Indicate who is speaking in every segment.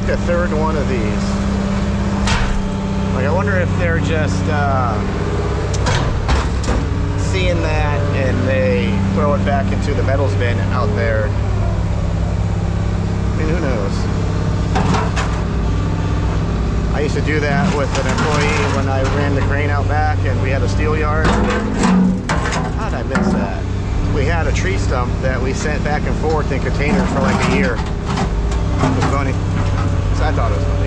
Speaker 1: like the third one of these. Like, I wonder if they're just seeing that and they throw it back into the metals bin out there. I mean, who knows? I used to do that with an employee when I ran the crane out back and we had a steel yard. How did I miss that? We had a tree stump that we sent back and forth in containers for like a year. It was funny. So I thought it was funny.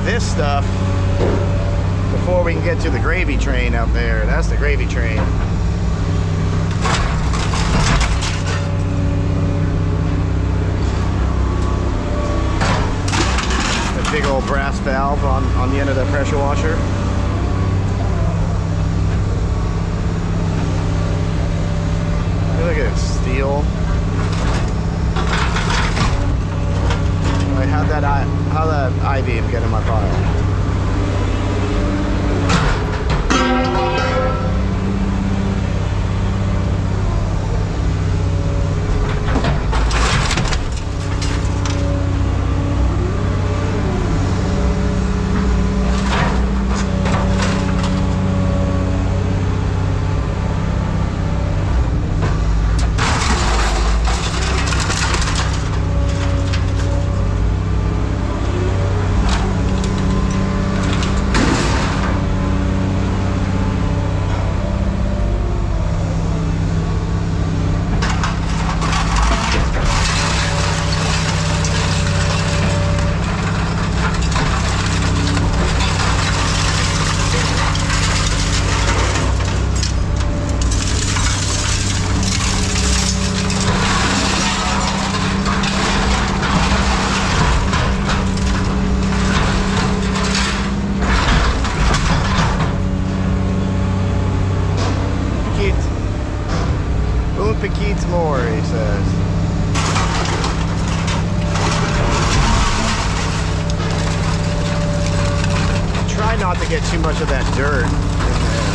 Speaker 1: This stuff before we can get to the gravy train out there. That's the gravy train. A big old brass valve on the end of the pressure washer. Look at it, steel. How'd that I-beam get in my pile? Petite's more, he says. Try not to get too much of that dirt in there.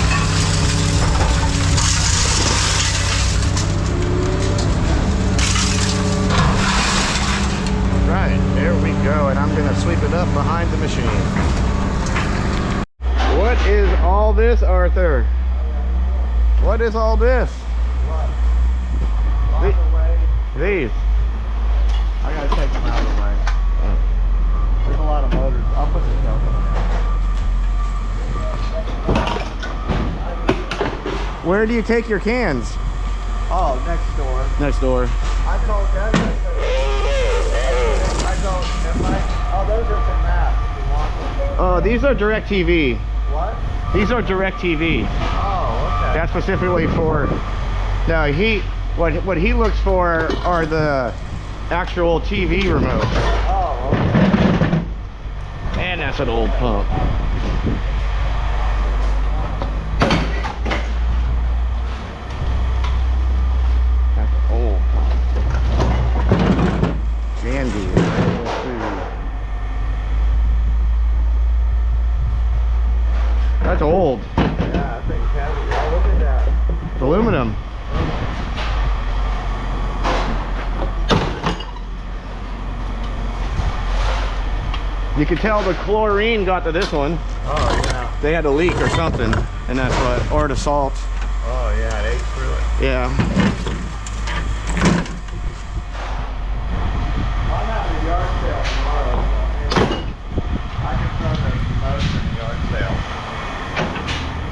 Speaker 1: Right, there we go, and I'm gonna sweep it up behind the machine. What is all this, Arthur? What is all this? These.
Speaker 2: I gotta take them out of the way. There's a lot of motors. I'll put the stuff in.
Speaker 1: Where do you take your cans?
Speaker 2: Oh, next door.
Speaker 1: Next door.
Speaker 2: I told Debbie. Oh, those are from that. If you want them.
Speaker 1: Oh, these are DirecTV.
Speaker 2: What?
Speaker 1: These are DirecTV.
Speaker 2: Oh, okay.
Speaker 1: That's specifically for. No, what he looks for are the actual TV remote.
Speaker 2: Oh, okay.
Speaker 1: And that's an old pump. That's an old pump. Jandy. That's old.
Speaker 2: Yeah, I think it's heavy. Oh, look at that.
Speaker 1: It's aluminum. You could tell the chlorine got to this one.
Speaker 2: Oh, yeah.
Speaker 1: They had a leak or something, and that's what, or the salt.
Speaker 2: Oh, yeah, it ate through it.
Speaker 1: Yeah.
Speaker 2: I'm having a yard sale tomorrow. I can throw the most in the yard sale.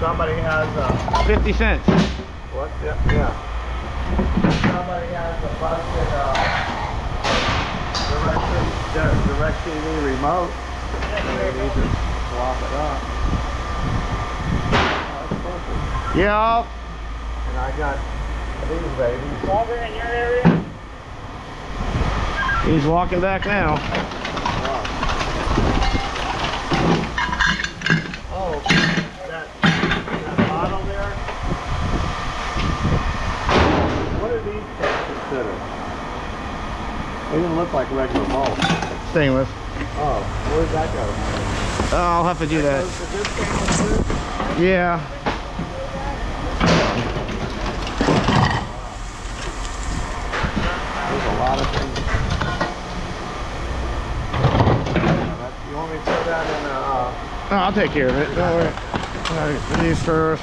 Speaker 2: Somebody has a...
Speaker 1: 50 cents.
Speaker 2: What? Yeah. Somebody has a busted direct TV remote. And they need to swap it up. Oh, that's perfect.
Speaker 1: Yeah.
Speaker 2: And I got these babies.
Speaker 3: Walker in your area?
Speaker 1: He's walking back now.
Speaker 2: Oh, that bottle there. What are these things considered? They didn't look like regular mulch.
Speaker 1: Stainless.
Speaker 2: Oh, where'd that go?
Speaker 1: I'll have to do that.
Speaker 2: Goes to this stainless too?
Speaker 1: Yeah.
Speaker 2: There's a lot of things. You want me to throw that in
Speaker 1: Oh, I'll take care of it. Don't worry. All right, these first.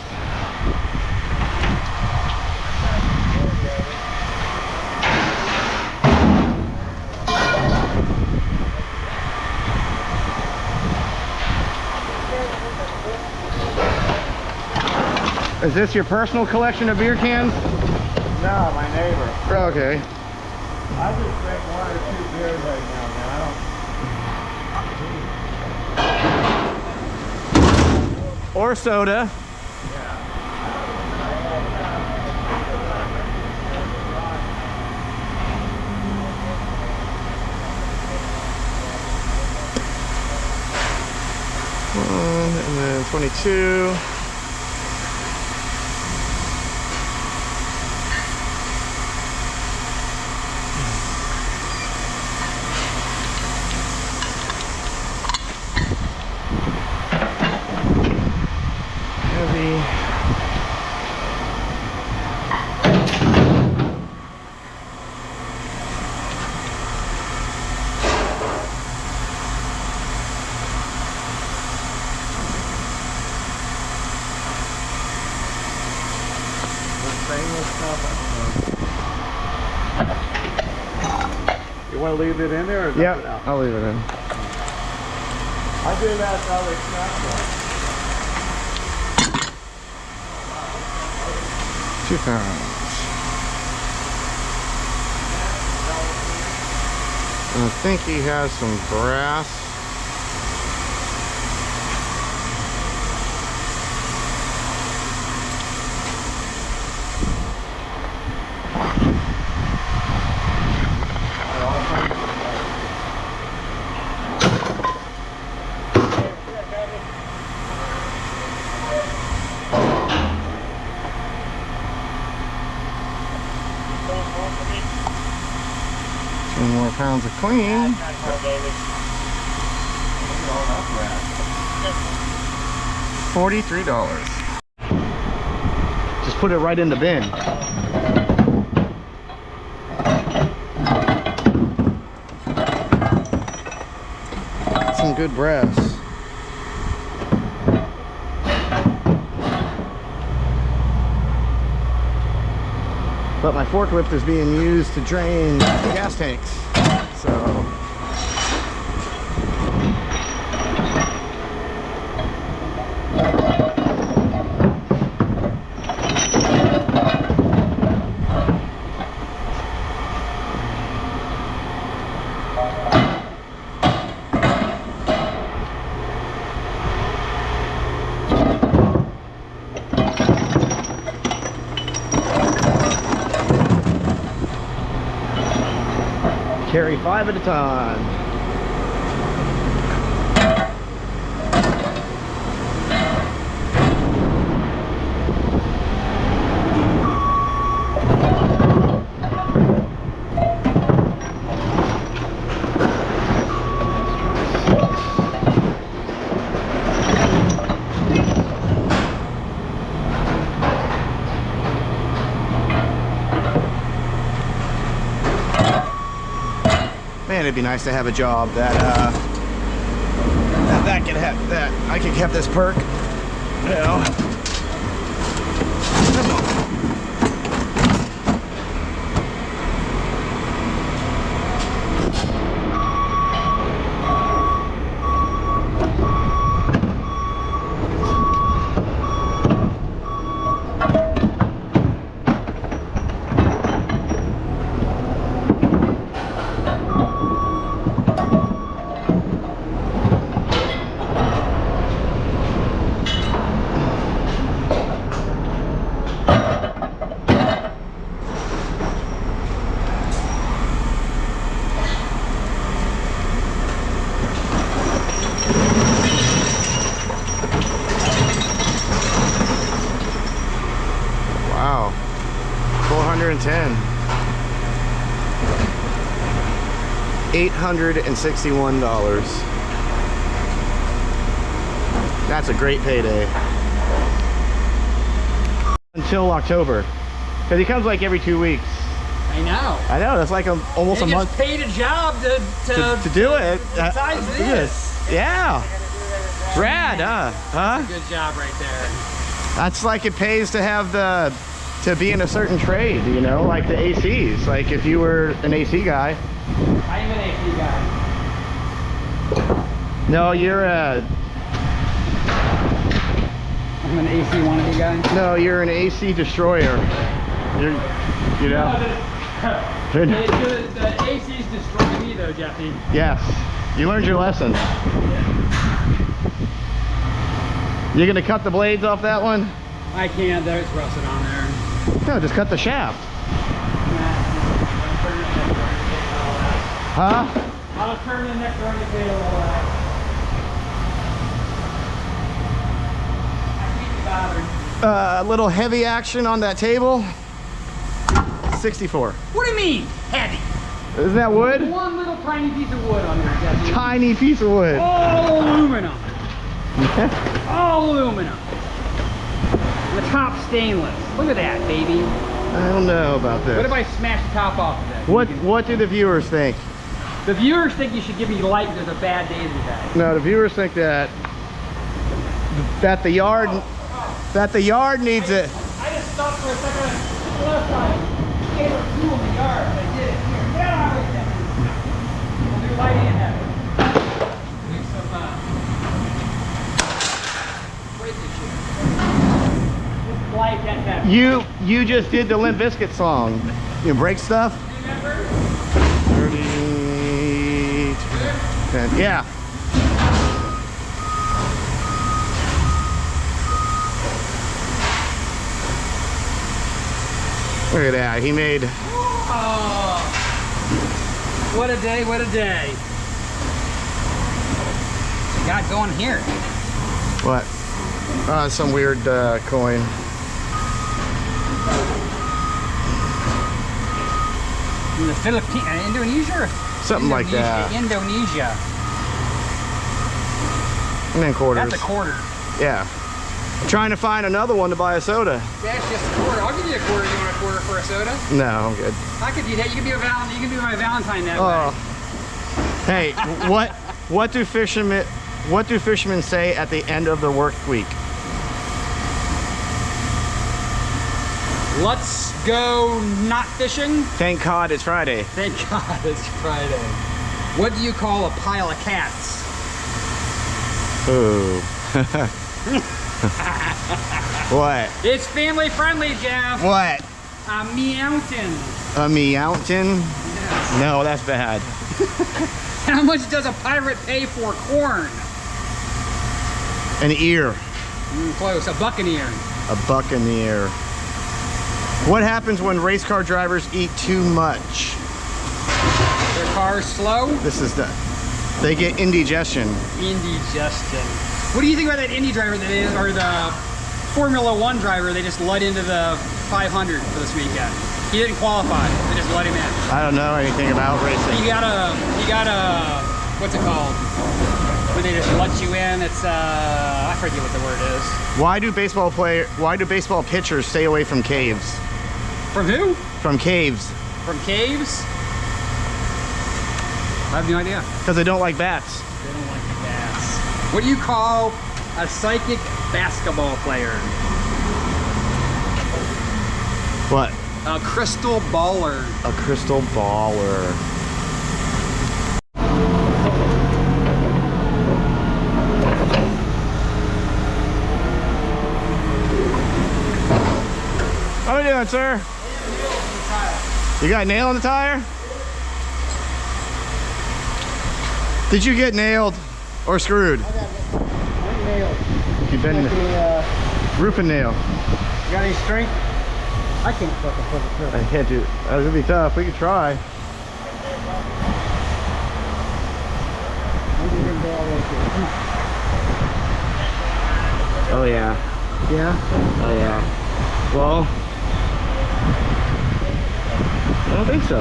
Speaker 1: Is this your personal collection of beer cans?
Speaker 2: No, my neighbor.
Speaker 1: Okay.
Speaker 2: I just drink 1 or 2 beers right now, man. I don't...
Speaker 1: Or soda. One, and then 22. Heavy.
Speaker 2: Stainless stuff. You want to leave it in there or dump it
Speaker 1: Yep,
Speaker 2: out?
Speaker 1: I'll leave it in.
Speaker 2: I do that to other stuff.
Speaker 1: 2 pounds. And I think he has some brass. More pounds of clean. $43. Just put it right in the bin. Some good brass. But my forklift is being used to drain gas tanks, so. Carry 5 at a time. Man, it'd be nice to have a job that I could have this perk. Yeah. Come on. Wow, 410. $861. That's a great payday. Until October. Because he comes like every 2 weeks.
Speaker 3: I know.
Speaker 1: I know, that's like almost a
Speaker 3: He
Speaker 1: month.
Speaker 3: gets paid a job to
Speaker 1: do it.
Speaker 3: Besides this.
Speaker 1: Yeah. Rad, huh?
Speaker 3: That's a good job right there.
Speaker 1: That's like it pays to have to be in a certain trade, you know, like the ACs. Like if you were an AC guy.
Speaker 3: I'm an AC guy.
Speaker 1: No, you're
Speaker 3: I'm an AC wannabe guy.
Speaker 1: no, you're an AC destroyer. You're, you know.
Speaker 3: The ACs destroy me though, Jeffy.
Speaker 1: Yes, you learned your lesson. You gonna cut the blades off that one?
Speaker 3: I can't, there's rusted on there.
Speaker 1: No, just cut the shaft. Huh?
Speaker 3: I'll turn the neck around the tail all that. I can't be bothered.
Speaker 1: A little heavy action on that table. 64.
Speaker 3: What do you mean, heavy?
Speaker 1: Isn't that wood?
Speaker 3: One little tiny piece of wood on there, Jeffy.
Speaker 1: Tiny piece of wood.
Speaker 3: All aluminum. All aluminum. The top stainless. Look at that, baby.
Speaker 1: I don't know about this.
Speaker 3: What if I smash the top off of that?
Speaker 1: What do the viewers think?
Speaker 3: The viewers think you should give me light because of bad days we've had.
Speaker 1: No, the viewers think that the yard needs it.
Speaker 3: I just stopped for a second and took the left side. There were two in the yard. I did it. Here, get out of here. We'll do light and heavy. Do some breakage here. Just light and heavy.
Speaker 1: You just did the Limp Bizkit song. You break stuff?
Speaker 3: Remember?
Speaker 1: 30, 10. Yeah. Look at that. He made.
Speaker 3: Oh, what a day, what a day. What you got going here?
Speaker 1: What? Some weird coin.
Speaker 3: In the Philippines, Indonesia? Or
Speaker 1: Something like that.
Speaker 3: Indonesia.
Speaker 1: And then quarters.
Speaker 3: That's a quarter.
Speaker 1: Yeah. Trying to find another one to buy a soda.
Speaker 3: That's just a quarter. I'll give you a quarter. You want a quarter for a soda?
Speaker 1: No, I'm good.
Speaker 3: I could do that. You can be a Valentine. You can be my Valentine that
Speaker 1: Oh.
Speaker 3: way.
Speaker 1: Hey, what do fishermen say at the end of the work week?
Speaker 3: Let's go not fishing.
Speaker 1: Thank God it's Friday.
Speaker 3: Thank God it's Friday. What do you call a pile of cats?
Speaker 1: Ooh. What?
Speaker 3: It's family friendly, Jeff.
Speaker 1: What?
Speaker 3: A meowton.
Speaker 1: A meowton?
Speaker 3: Yes.
Speaker 1: No, that's bad.
Speaker 3: How much does a pirate pay for corn?
Speaker 1: An ear.
Speaker 3: Close. A buccaneer.
Speaker 1: A buccaneer. What happens when race car drivers eat too much?
Speaker 3: Their car's slow.
Speaker 1: They get indigestion.
Speaker 3: Indigestion. What do you think about that Indy driver that is, or the Formula One driver? They just let into the 500 for this weekend. He didn't qualify. They just let him in.
Speaker 1: I don't know anything about racing.
Speaker 3: You gotta, what's it called? When they just let you in, it's I forget what the word is.
Speaker 1: Why do baseball pitchers stay away from caves?
Speaker 3: From who?
Speaker 1: From caves.
Speaker 3: From caves? I have no idea.
Speaker 1: Because they don't like bats.
Speaker 3: They don't like the bats. What do you call A psychic basketball player.
Speaker 1: What?
Speaker 3: A crystal baller.
Speaker 1: A crystal baller. How are you doing, sir? You got a nail in the tire? Did you get nailed or screwed?
Speaker 2: I got nailed.
Speaker 1: You've been roofing nail.
Speaker 2: You got any strength? I can't fucking put it through.
Speaker 1: I can't do it. That was gonna be tough. We could try.
Speaker 2: Maybe we can go all the way through. Come on.
Speaker 1: Oh yeah.
Speaker 2: Yeah?
Speaker 1: Oh yeah. Well, I don't think so.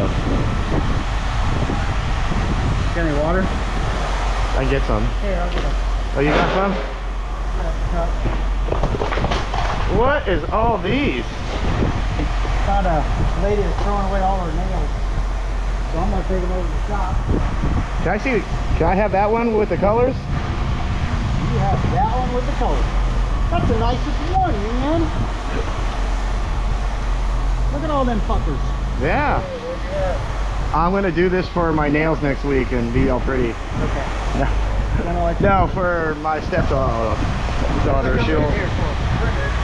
Speaker 2: Got any water?
Speaker 1: I can get some.
Speaker 2: Here, I'll get a
Speaker 1: Oh, you got some?
Speaker 2: cup.
Speaker 1: What is all these?
Speaker 2: Found a lady that's throwing away all her nails. So I'm gonna take them over to the shop.
Speaker 1: Can I see? Can I have that one with the colors?
Speaker 2: You have that one with the color. That's the nicest one, man. Look at all them fuckers.
Speaker 1: Yeah. I'm gonna do this for my nails next week and be all pretty.
Speaker 2: Okay.
Speaker 1: No, for my stepdaughter. She'll.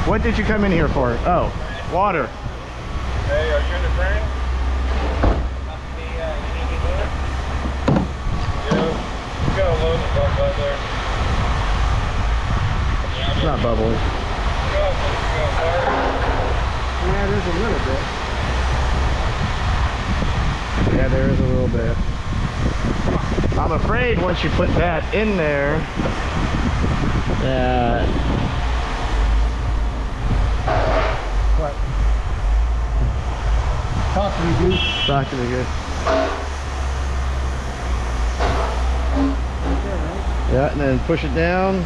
Speaker 1: What did you come in here for? Oh, water.
Speaker 2: Hey, are you in the frame? Yeah, you got a load of stuff right there.
Speaker 1: It's not bubbling.
Speaker 2: Yeah, there's a little bit.
Speaker 1: Yeah, there is a little bit. I'm afraid once you put that in there, that
Speaker 2: What? Talk to me, dude.
Speaker 1: not gonna be good. Yeah, and then push it down.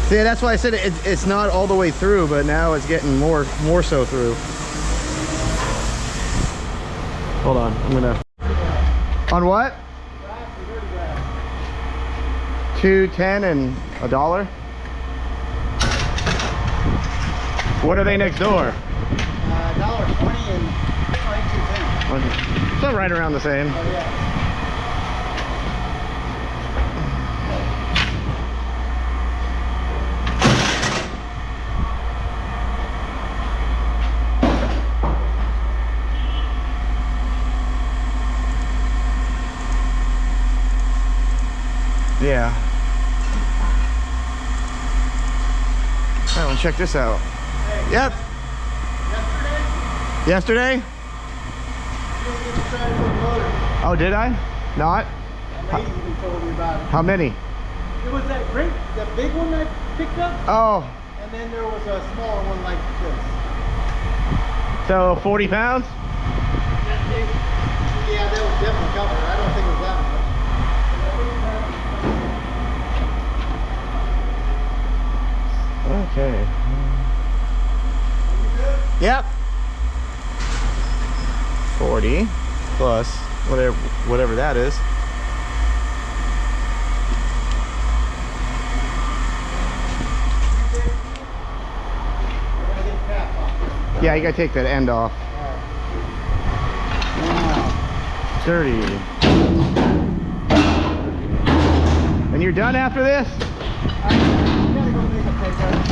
Speaker 1: See, that's why I said it's not all the way through, but now it's getting more so through. Hold on, I'm gonna. On what? $2.10 and $1. What are they next door?
Speaker 2: $1.20 and $2.10.
Speaker 1: So right around the same.
Speaker 2: Oh, yeah.
Speaker 1: Yeah. All right, well, check this out.
Speaker 2: Hey,
Speaker 1: Yep. Yesterday?
Speaker 2: You didn't get to try to put the motor.
Speaker 1: Oh, did I? Not?
Speaker 2: That lady even told me about it.
Speaker 1: How many?
Speaker 2: It was that big one I picked up,
Speaker 1: Oh,
Speaker 2: and then there was a smaller one like this.
Speaker 1: so 40 pounds?
Speaker 2: Yeah, that was definitely covered. I don't think it was that much.
Speaker 1: Okay. Yep. 40 plus whatever that is. Yeah, you gotta take that end off. Dirty. And you're done after this?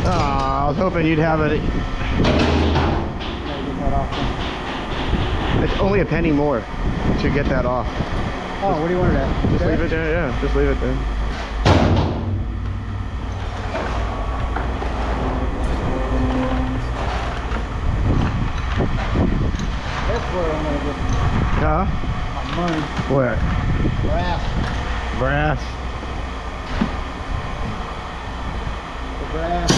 Speaker 1: Oh, I was hoping you'd have it. It's only a penny more to get that off.
Speaker 2: Oh, what do you want it at?
Speaker 1: Just leave it there, yeah. Just leave it there.
Speaker 2: That's where I'm gonna get
Speaker 1: Huh?
Speaker 2: my money.
Speaker 1: Where?
Speaker 2: Brass.
Speaker 1: Brass.
Speaker 2: The brass.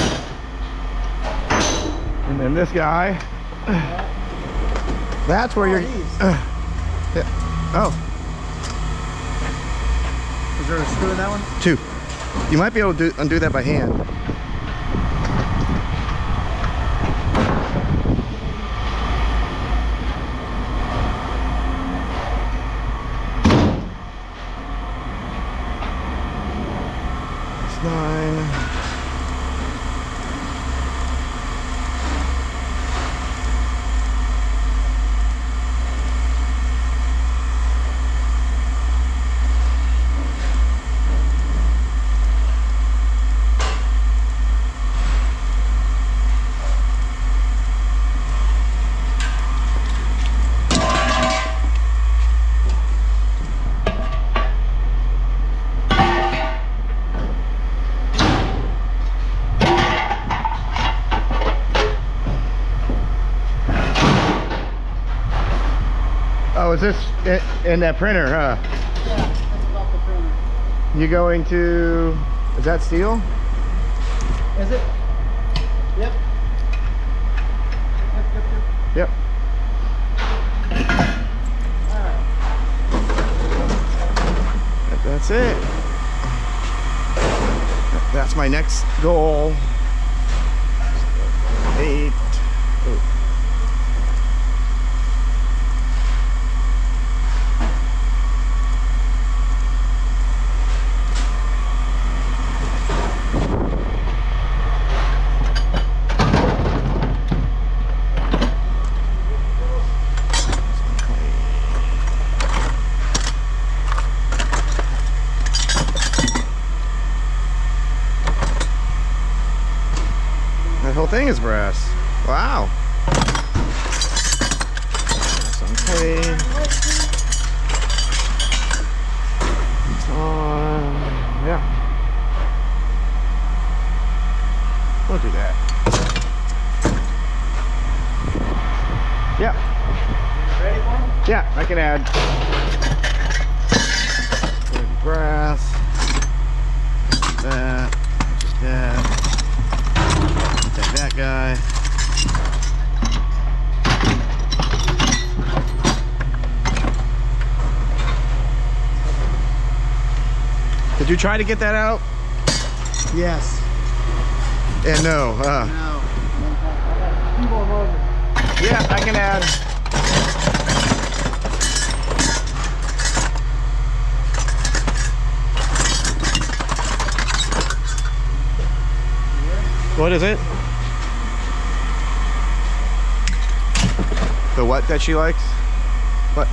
Speaker 1: And then this guy. That's where you're. Yeah. Oh,
Speaker 2: Is there a screw in that one?
Speaker 1: 2. You might be able to undo that by hand. 9. Oh, is this in that printer, huh?
Speaker 3: Yeah, that's about the printer.
Speaker 1: You going to, is that steel?
Speaker 3: Is it? Yep.
Speaker 1: Yep.
Speaker 3: Alright.
Speaker 1: That's it. That's my next goal. 8. Oh. That whole thing is brass. Wow. That's unclean. It's on. Yeah. We'll do that. Yeah.
Speaker 3: Ready for him?
Speaker 1: Yeah, I can add brass. That. That. Take that guy. Did you try to get that out?
Speaker 3: Yes.
Speaker 1: And no.
Speaker 3: No.
Speaker 1: Yeah, I can add. What is it? The what that she likes? What?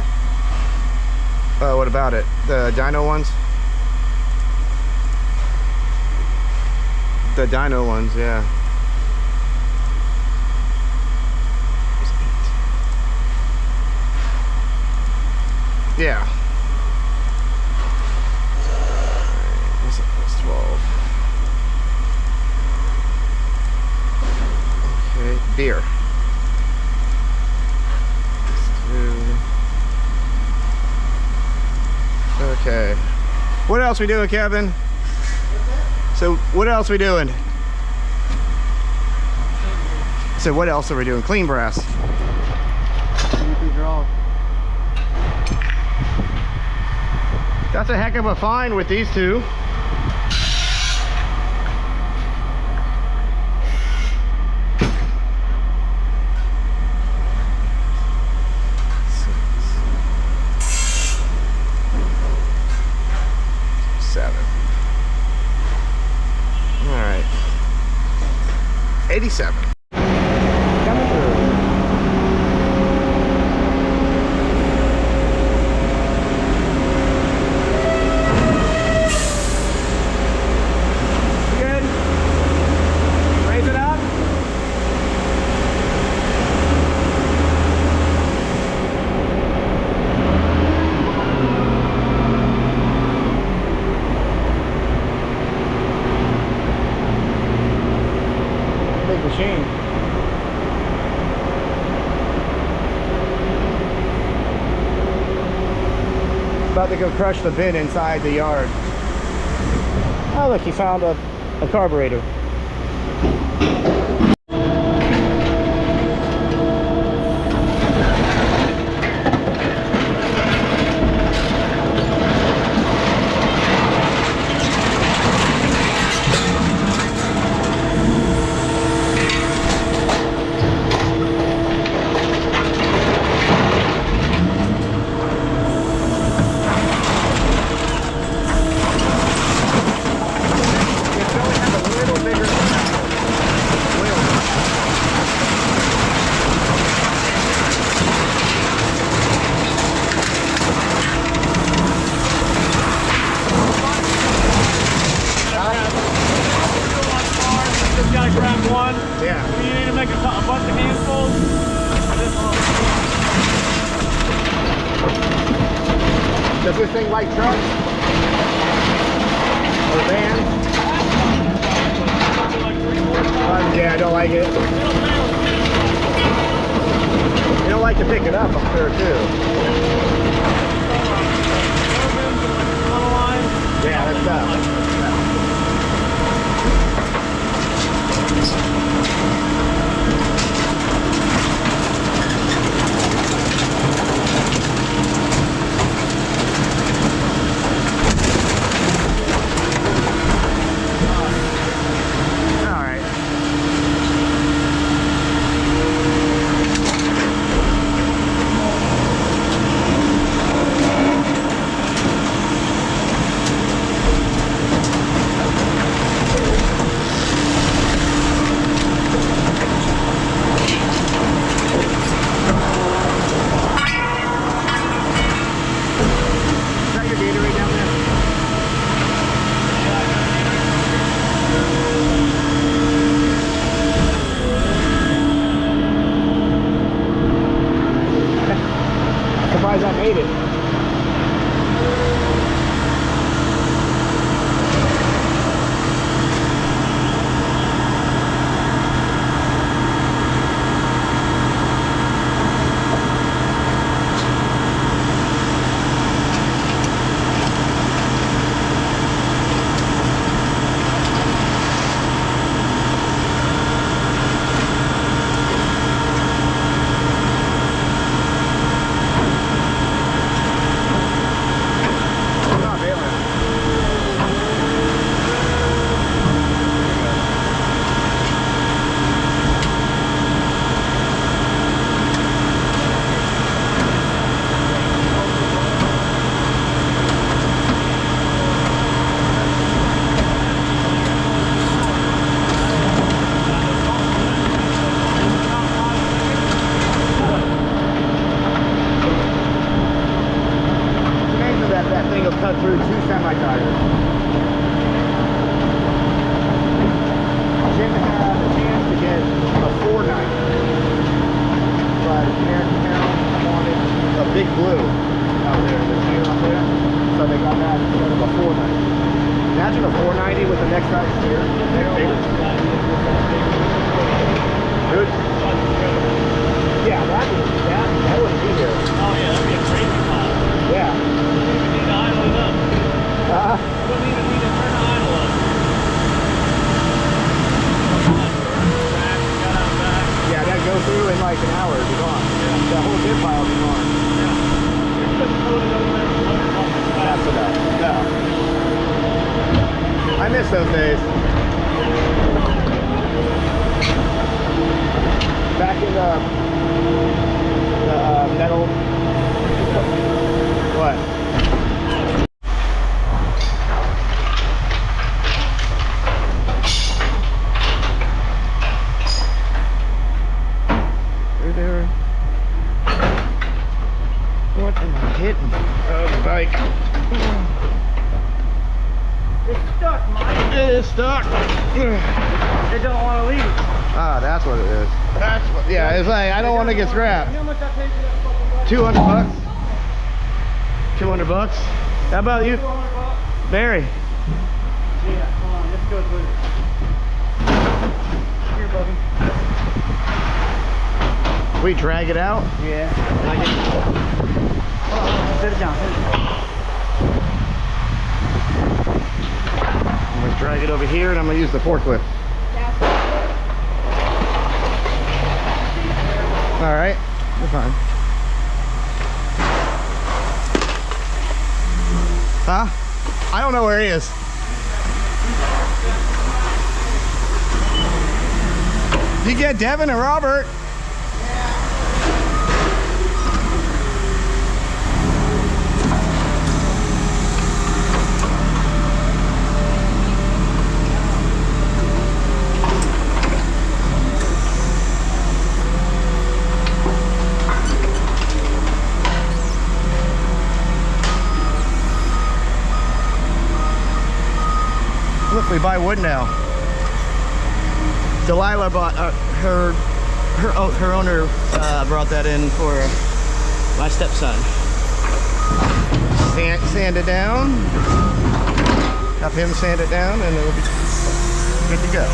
Speaker 1: What about it? The dino ones? The dino ones, yeah. Yeah. That's 12. Okay, beer. Okay. What else we doing, Kevin? So what else we doing? So what else are we doing? Clean brass. That's a heck of a find with these two. All right. 87. Coming through. Good. Raise it up. Big machine. About to go crush the bin inside the yard. Oh look, he found a carburetor. Yeah.
Speaker 2: You need to make a bunch of handfuls.
Speaker 1: Does this thing like trucks? Or vans? Yeah, I don't like it. You don't like to pick it up, I'm sure, too. Yeah, that's tough. Surprised I made it. Cut through 2 semi-tires. Jim had a chance to get a 490, but American Town wanted a big blue out there, the deer up there, so they got that instead of a 490. Imagine a 490 with the next size deer. Good. Yeah, that wouldn't be here.
Speaker 2: Oh yeah, that'd be a crazy pile.
Speaker 1: Yeah.
Speaker 2: Wouldn't even need to turn the idle up.
Speaker 1: Yeah, that go through in like an hour, it'd be gone. Yeah. That whole dip pile would be gone. That's enough. No. I miss those days. Back in the metal. What? What am I hitting? Oh, the bike.
Speaker 2: It's stuck, Mike.
Speaker 1: It is stuck.
Speaker 2: They don't want to leave.
Speaker 1: Ah, that's what it is. That's what. Yeah, it's like I don't want to get scrapped.
Speaker 2: You know how much I paid for that fucking bike?
Speaker 1: 200 bucks. 200 bucks. How about you,
Speaker 2: 200 bucks?
Speaker 1: Barry?
Speaker 2: Yeah, come on, let's go with it. Here, buddy.
Speaker 1: We drag it out.
Speaker 2: Yeah. Sit it down.
Speaker 1: I'm gonna drag it over here, and I'm gonna use the forklift. All right, you're fine. Huh? I don't know where he is. You get Devin and Robert. Look, we buy wood now. Delilah bought her owner brought that in for my stepson. Sand it down. Have him sand it down, and it'll be good to go.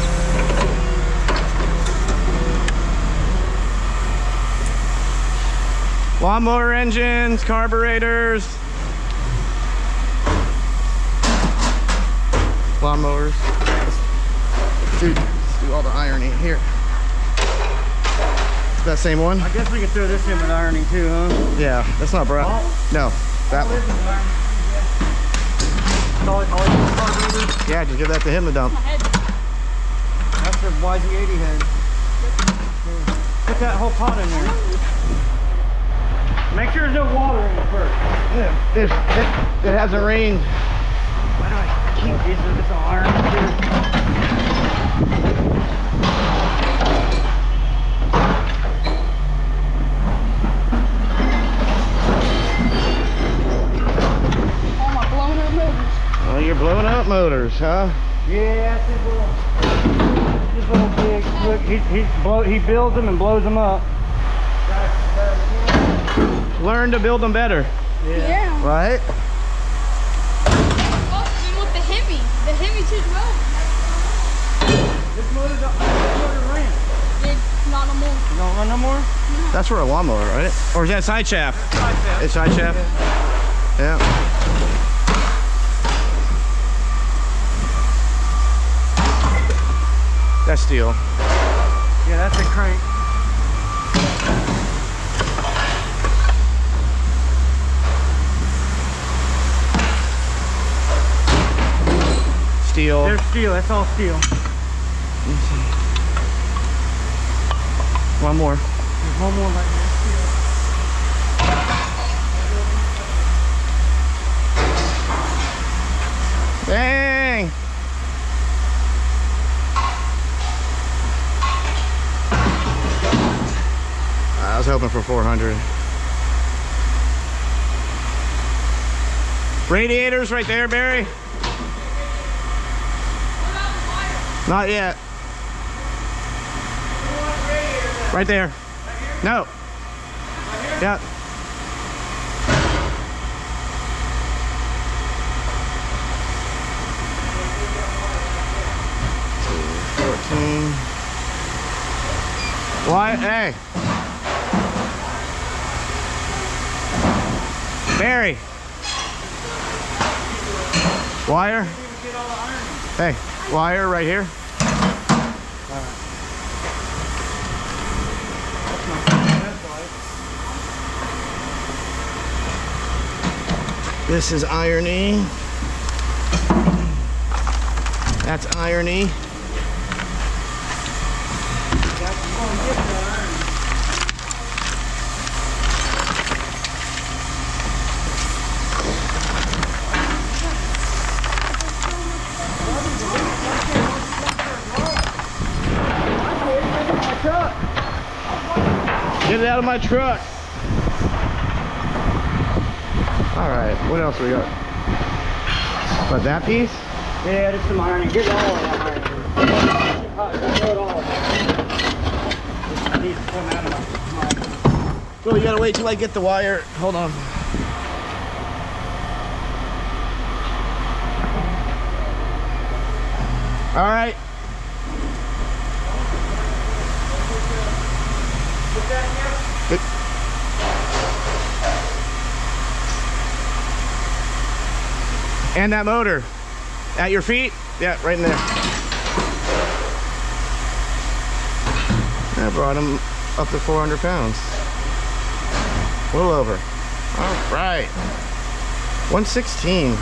Speaker 1: Lawnmower engines, carburetors, lawnmowers. Let's do all the ironing here. Is that same one?
Speaker 2: I guess we can throw this in with ironing too, huh?
Speaker 1: Yeah, that's not brown. No, that one. Yeah, just give that to him to dump.
Speaker 2: That's the YZ80 head. Put that whole pot in there. Make sure there's no water in it first.
Speaker 1: Yeah, it hasn't rained.
Speaker 2: Why do I keep these with this iron here?
Speaker 1: Oh, you're blowing up motors, huh?
Speaker 2: Yeah, this little big. Look, he builds them and blows them up.
Speaker 1: Learn to build them better,
Speaker 4: Yeah.
Speaker 1: right?
Speaker 4: Oh, and with the Hemi too as well.
Speaker 2: This motor ran.
Speaker 4: It's not no more.
Speaker 2: You don't run no more?
Speaker 1: That's for a lawnmower, right? Or is that side shaft? It's side shaft. Yeah. That's steel.
Speaker 2: Yeah, that's a crank.
Speaker 1: Steel.
Speaker 2: There's steel. That's all steel.
Speaker 1: One more.
Speaker 2: There's one more right here.
Speaker 1: Dang! I was hoping for 400. Radiators right there, Barry. Not yet. Right there. No. Yeah. Why? Hey. Barry. Wire. Hey, wire right here. This is irony. That's irony. Get it out of my truck. All right, what else we got? But that piece?
Speaker 2: Yeah, just some ironing. Get all of that ironing. Throw it all. It needs to come out of my...
Speaker 1: Well, you gotta wait till I get the wire. Hold on. All right.
Speaker 2: Put that in here.
Speaker 1: And that motor. At your feet? Yeah, right in there. I brought him up to 400 pounds. A little over. All right. 116.